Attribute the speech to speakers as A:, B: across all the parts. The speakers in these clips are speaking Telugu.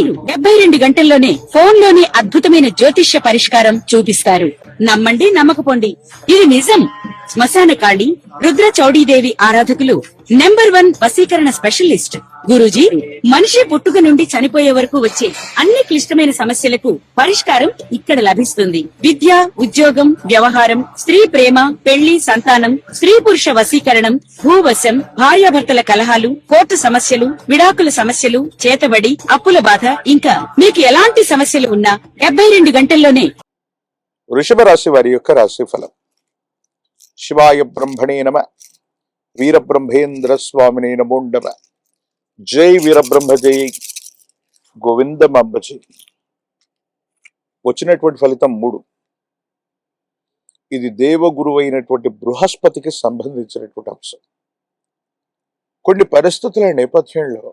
A: వీరు 72 గంటల్లోనే ఫోన్ లోనే అద్భుతమైన జ్యోతిష్య పరిష్కారం చూపిస్తారు. నమ్మండి, నమ్మకపోండి, ఇది నిజం. శ్మశాన కాళి రుద్ర చౌడీదేవి ఆరాధకులు నంబర్ 1 వశీకరణ స్పెషలిస్ట్ గురూజీ. మనిషి పుట్టుక నుండి చనిపోయే వరకు వచ్చే అన్ని క్లిష్టమైన సమస్యలకు పరిష్కారం ఇక్కడ లభిస్తుంది. విద్య, ఉద్యోగం, వ్యవహారం, స్త్రీ ప్రేమ, పెళ్లి, సంతానం, స్త్రీ పురుష వశీకరణం, భూవశం, భార్యాభర్తల కలహాలు, కోర్టు సమస్యలు, విడాకుల సమస్యలు, చేతబడి, అప్పుల బాధ, ఇంకా మీకు ఎలాంటి సమస్యలు ఉన్నా 72 గంటల్లోనే.
B: వృషభ రాశి వారి యొక్క రాశి ఫలం. శివాయ బ్రహ్మణే నమ. వీరబ్రహ్మేంద్ర స్వామినే నమోండమ. జై వీరబ్రహ్మ జై గోవిందమాంబ జై. వచ్చినటువంటి ఫలితం 3. ఇది దేవగురు అయినటువంటి బృహస్పతికి సంబంధించినటువంటి అంశం. కొన్ని పరిస్థితుల నేపథ్యంలో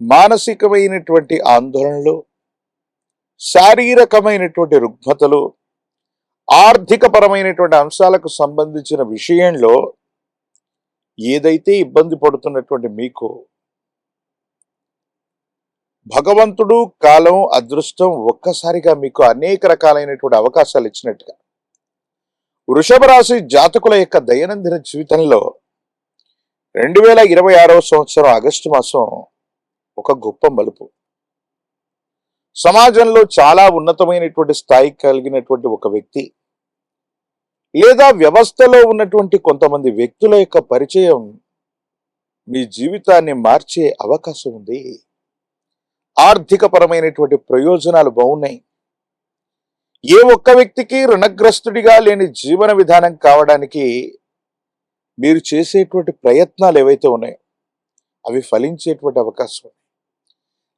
B: మానసికమైనటువంటి ఆందోళనలు, శారీరకమైనటువంటి రుగ్మతలు, ఆర్థిక పరమైనటువంటి అంశాలకు సంబంధించిన విషయంలో ఏదైతే ఇబ్బంది పడుతున్నటువంటి మీకు భగవంతుడు, కాలం, అదృష్టం ఒక్కసారిగా మీకు అనేక రకాలైనటువంటి అవకాశాలు ఇచ్చినట్టుగా వృషభ రాశి జాతకుల యొక్క దైనందిన జీవితంలో 2026వ సంవత్సరం ఆగస్టు మాసం ఒక గొప్ప మలుపు. సమాజంలో చాలా ఉన్నతమైనటువంటి స్థాయి కలిగినటువంటి ఒక వ్యక్తి లేదా వ్యవస్థలో ఉన్నటువంటి కొంతమంది వ్యక్తుల యొక్క పరిచయం మీ జీవితాన్ని మార్చే అవకాశం ఉంది. ఆర్థిక పరమైనటువంటి ప్రయోజనాలు బాగున్నాయి. ఏ ఒక్క వ్యక్తికి రుణగ్రస్తుడిగా లేని జీవన విధానం కావడానికి మీరు చేసేటువంటి ప్రయత్నాలు ఏవైతే ఉన్నాయో అవి ఫలించేటువంటి అవకాశం ఉంది.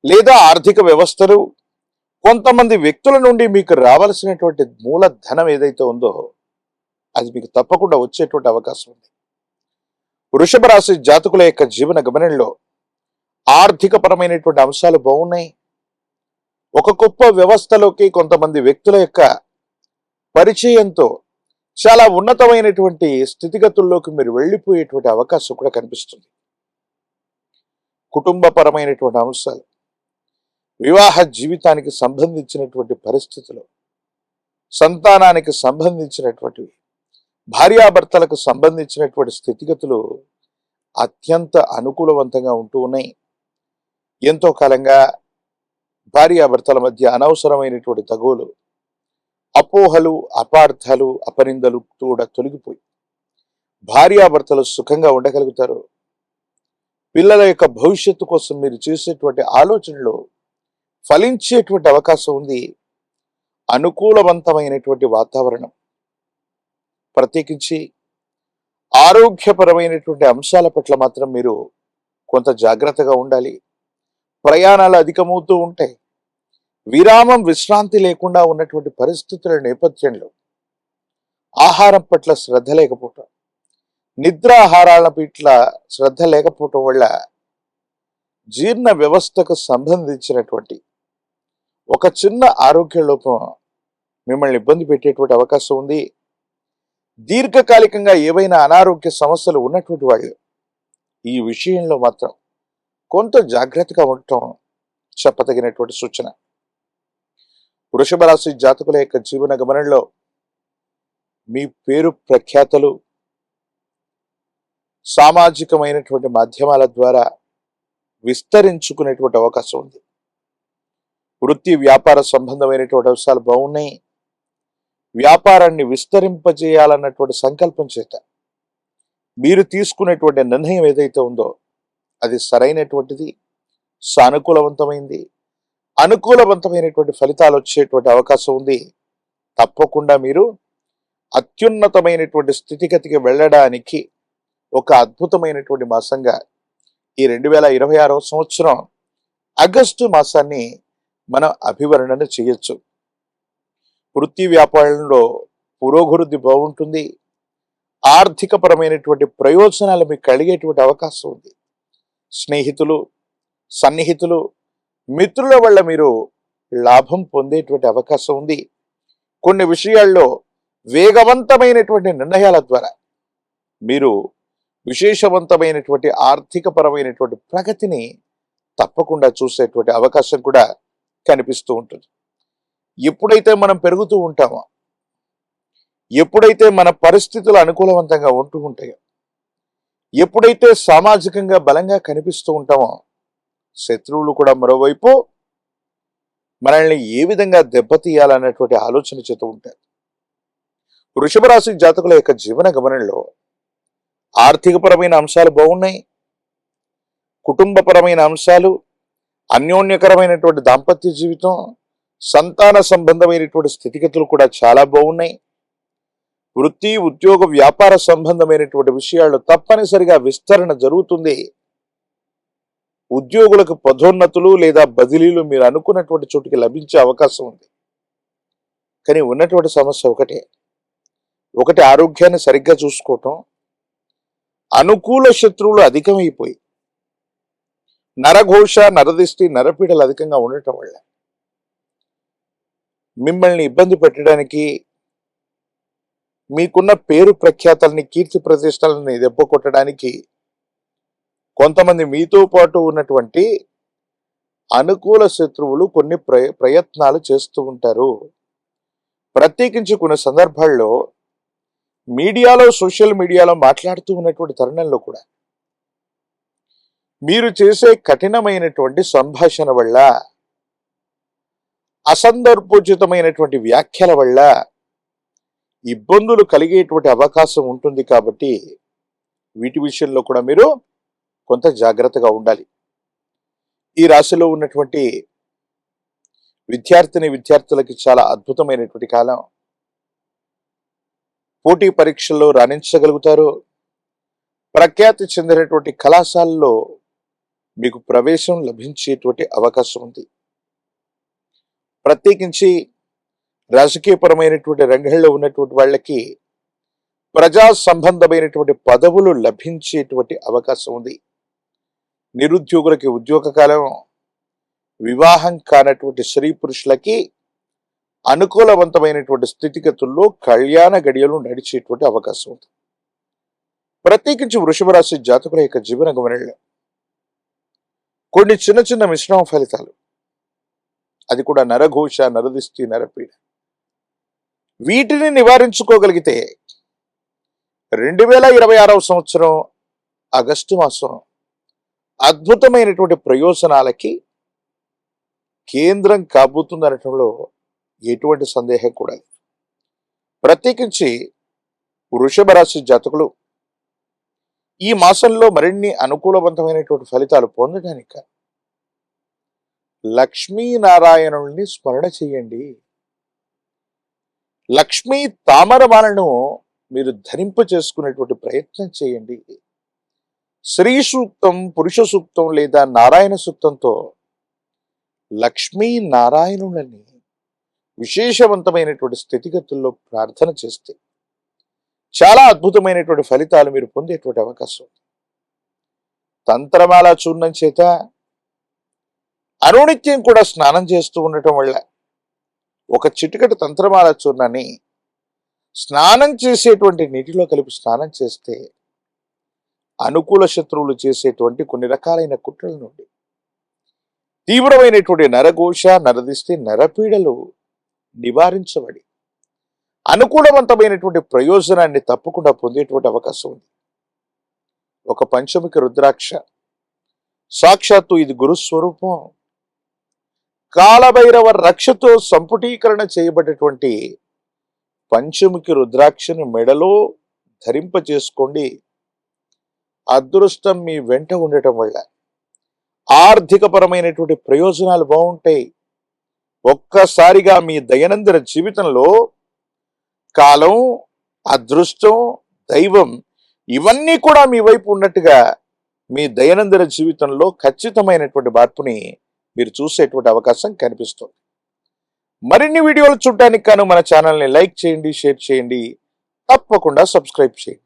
B: లేదా ఆర్థిక వ్యవస్థలు కొంతమంది వ్యక్తుల నుండి మీకు రావాల్సినటువంటి మూలధనం ఏదైతే ఉందో అది మీకు తప్పకుండా వచ్చేటువంటి అవకాశం ఉంది. వృషభ రాశి జాతకుల యొక్క జీవన గమనంలో ఆర్థిక పరమైనటువంటి అంశాలు బాగున్నాయి. ఒక గొప్ప వ్యవస్థలోకి కొంతమంది వ్యక్తుల యొక్క పరిచయంతో చాలా ఉన్నతమైనటువంటి స్థితిగతుల్లోకి మీరు వెళ్ళిపోయేటువంటి అవకాశం కూడా కనిపిస్తుంది. కుటుంబపరమైనటువంటి అంశాలు, వివాహ జీవితానికి సంబంధించినటువంటి పరిస్థితులు, సంతానానికి సంబంధించినటువంటివి, భార్యాభర్తలకు సంబంధించినటువంటి స్థితిగతులు అత్యంత అనుకూలవంతంగా ఉంటూ ఉన్నాయి. ఎంతో కాలంగా భార్యాభర్తల మధ్య అనవసరమైనటువంటి తగువులు, అపోహలు, అపార్థాలు, అపనిందలు కూడా తొలగిపోయి భార్యాభర్తలు సుఖంగా ఉండగలుగుతారు. పిల్లల యొక్క భవిష్యత్తు కోసం మీరు చేసేటువంటి ఆలోచనలు ఫలించేటువంటి అవకాశం ఉంది. అనుకూలవంతమైనటువంటి వాతావరణం, ప్రత్యేకించి ఆరోగ్యపరమైనటువంటి అంశాల పట్ల మాత్రం మీరు కొంత జాగ్రత్తగా ఉండాలి. ప్రయాణాలు అధికమవుతూ ఉంటాయి. విరామం, విశ్రాంతి లేకుండా ఉన్నటువంటి పరిస్థితుల నేపథ్యంలో ఆహారం పట్ల శ్రద్ధ లేకపోవటం, నిద్రాహారాల పట్ల శ్రద్ధ లేకపోవటం వల్ల జీర్ణ వ్యవస్థకు సంబంధించినటువంటి ఒక చిన్న ఆరోగ్య లోపం మిమ్మల్ని ఇబ్బంది పెట్టేటువంటి అవకాశం ఉంది. దీర్ఘకాలికంగా ఏవైనా అనారోగ్య సమస్యలు ఉన్నటువంటి వాళ్ళు ఈ విషయంలో మాత్రం కొంత జాగ్రత్తగా ఉండటం చెప్పదగినటువంటి సూచన. వృషభ రాశి జాతకుల యొక్క జీవన గమనంలో మీ పేరు ప్రఖ్యాతలు సామాజికమైనటువంటి మాధ్యమాల ద్వారా విస్తరించుకునేటువంటి అవకాశం ఉంది. వృత్తి వ్యాపార సంబంధమైనటువంటి అంశాలు బాగున్నాయి. వ్యాపారాన్ని విస్తరింపజేయాలన్నటువంటి సంకల్పం చేత మీరు తీసుకునేటువంటి నిర్ణయం ఏదైతే ఉందో అది సరైనటువంటిది, సానుకూలవంతమైంది, అనుకూలవంతమైనటువంటి ఫలితాలు వచ్చేటువంటి అవకాశం ఉంది. తప్పకుండా మీరు అత్యున్నతమైనటువంటి స్థితిగతికి వెళ్ళడానికి ఒక అద్భుతమైనటువంటి మాసంగా ఈ 2026వ సంవత్సరం ఆగస్టు మాసాన్ని మనం అభివర్ణన చేయొచ్చు. వృత్తి వ్యాపారంలో పురోభివృద్ధి బాగుంటుంది. ఆర్థిక పరమైనటువంటి ప్రయోజనాలు మీకు కలిగేటువంటి అవకాశం ఉంది. స్నేహితులు, సన్నిహితులు, మిత్రుల వల్ల మీరు లాభం పొందేటువంటి అవకాశం ఉంది. కొన్ని విషయాల్లో వేగవంతమైనటువంటి నిర్ణయాల ద్వారా మీరు విశేషవంతమైనటువంటి ఆర్థిక పరమైనటువంటి ప్రగతిని తప్పకుండా చూసేటువంటి అవకాశం కూడా కనిపిస్తూ ఉంటుంది. ఎప్పుడైతే మనం పెరుగుతూ ఉంటామో, ఎప్పుడైతే మన పరిస్థితులు అనుకూలవంతంగా ఉంటూ ఉంటాయో, ఎప్పుడైతే సామాజికంగా బలంగా కనిపిస్తూ ఉంటామో, శత్రువులు కూడా మరోవైపు మనల్ని ఏ విధంగా దెబ్బతీయాలన్నటువంటి ఆలోచన చేతూ ఉంటారు. వృషభ రాశి జాతకుల యొక్క జీవన గమనంలో ఆర్థికపరమైన అంశాలు బాగున్నాయి, కుటుంబపరమైన అంశాలు, అన్యోన్యకరమైనటువంటి దాంపత్య జీవితం, సంతాన సంబంధమైనటువంటి స్థితిగతులు కూడా చాలా బాగున్నాయి. వృత్తి, ఉద్యోగ, వ్యాపార సంబంధమైనటువంటి విషయాలు తప్పనిసరిగా విస్తరణ జరుగుతుంది. ఉద్యోగులకు పదోన్నతులు లేదా బదిలీలు మీరు అనుకున్నటువంటి చోటుకి లభించే అవకాశం ఉంది. కానీ ఉన్నటువంటి సమస్య ఒకటి ఆరోగ్యాన్ని సరిగ్గా చూసుకోవటం, అనుకూల శత్రువులు అధికమైపోయి నరఘోష, నరదిష్టి, నరపీడలు అధికంగా ఉండటం వల్ల మిమ్మల్ని ఇబ్బంది పెట్టడానికి, మీకున్న పేరు ప్రఖ్యాతల్ని, కీర్తి ప్రతిష్టలని దెబ్బ కొట్టడానికి కొంతమంది మీతో పాటు ఉన్నటువంటి అనుకూల శత్రువులు కొన్ని ప్రయత్నాలు చేస్తూ ఉంటారు. ప్రత్యేకించి కొన్ని సందర్భాల్లో మీడియాలో, సోషల్ మీడియాలో మాట్లాడుతూ ఉన్నటువంటి తరుణంలో కూడా మీరు చేసే కఠినమైనటువంటి సంభాషణ వల్ల, అసందర్భోచితమైనటువంటి వ్యాఖ్యల వల్ల ఇబ్బందులు కలిగేటువంటి అవకాశం ఉంటుంది. కాబట్టి వీటి విషయంలో కూడా మీరు కొంత జాగ్రత్తగా ఉండాలి. ఈ రాశిలో ఉన్నటువంటి విద్యార్థులకి చాలా అద్భుతమైనటువంటి కాలం. పోటీ పరీక్షల్లో రాణించగలుగుతారు. ప్రఖ్యాతి చెందినటువంటి కళాశాలలో మీకు ప్రవేశం లభించేటువంటి అవకాశం ఉంది. ప్రత్యేకించి రాజకీయపరమైనటువంటి రంగంలో ఉన్నటువంటి వాళ్ళకి ప్రజా సంబంధమైనటువంటి పదవులు లభించేటువంటి అవకాశం ఉంది. నిరుద్యోగులకి ఉద్యోగ కాలం, వివాహం కానటువంటి స్త్రీ పురుషులకి అనుకూలవంతమైనటువంటి స్థితిగతుల్లో కళ్యాణ గడియలు నడిచేటువంటి అవకాశం ఉంది. ప్రత్యేకించి వృషభ రాశి జాతకుల యొక్క జీవన గమనంలో కొన్ని చిన్న చిన్న మిశ్రమ ఫలితాలు, అది కూడా నరఘోష, నరదిష్టి, నరపీడ, వీటిని నివారించుకోగలిగితే 2026వ సంవత్సరం ఆగస్టు మాసం అద్భుతమైనటువంటి ప్రయోజనాలకి కేంద్రం కాబోతుందనటంలో ఎటువంటి సందేహం కూడా లేదు. ప్రత్యేకించి వృషభ రాశి జాతకులు ఈ మాసంలో మరిన్ని అనుకూలవంతమైనటువంటి ఫలితాలు పొందడానికి లక్ష్మీనారాయణుల్ని స్మరణ చేయండి. లక్ష్మీ తామరమాలను మీరు ధరింప చేసుకునేటువంటి ప్రయత్నం చేయండి. శ్రీ సూక్తం, పురుష సూక్తం లేదా నారాయణ సూక్తంతో లక్ష్మీ నారాయణులని విశేషవంతమైనటువంటి స్థితిగతుల్లో ప్రార్థన చేస్తే చాలా అద్భుతమైనటువంటి ఫలితాలు మీరు పొందేటువంటి అవకాశం ఉంది. తంత్రమాల చూర్ణం చేత అనునిత్యం కూడా స్నానం చేస్తూ ఉండటం వల్ల, ఒక చిటికెడు తంత్రమాల చూర్ణాన్ని స్నానం చేసేటువంటి నీటిలో కలిపి స్నానం చేస్తే అనుకూల శత్రువులు చేసేటువంటి కొన్ని రకాలైన కుట్రల నుండి, తీవ్రమైనటువంటి నరఘోష, నరదిష్టి, నరపీడలు నివారించబడి అనుకూలవంతమైనటువంటి ప్రయోజనాన్ని తప్పకుండా పొందేటువంటి అవకాశం ఉంది. ఒక పంచముఖి రుద్రాక్ష, సాక్షాత్తు ఇది గురుస్వరూపం, కాలభైరవ రక్షతో సంపుటీకరణ చేయబడినటువంటి పంచముఖి రుద్రాక్షను మెడలో ధరింప చేసుకోండి. అదృష్టం మీ వెంట ఉండటం వల్ల ఆర్థికపరమైనటువంటి ప్రయోజనాలు బాగుంటాయి. ఒక్కసారిగా మీ దైనందిన జీవితంలో కాలం, అదృష్టం, దైవం ఇవన్నీ కూడా మీ వైపు ఉన్నట్టుగా మీ దైనందిన జీవితంలో ఖచ్చితమైనటువంటి మార్పుని మీరు చూసేటువంటి అవకాశం కనిపిస్తుంది. మరిన్ని వీడియోలు చూడటానికి గాను మన ఛానల్ని లైక్ చేయండి, షేర్ చేయండి, తప్పకుండా సబ్స్క్రైబ్ చేయండి.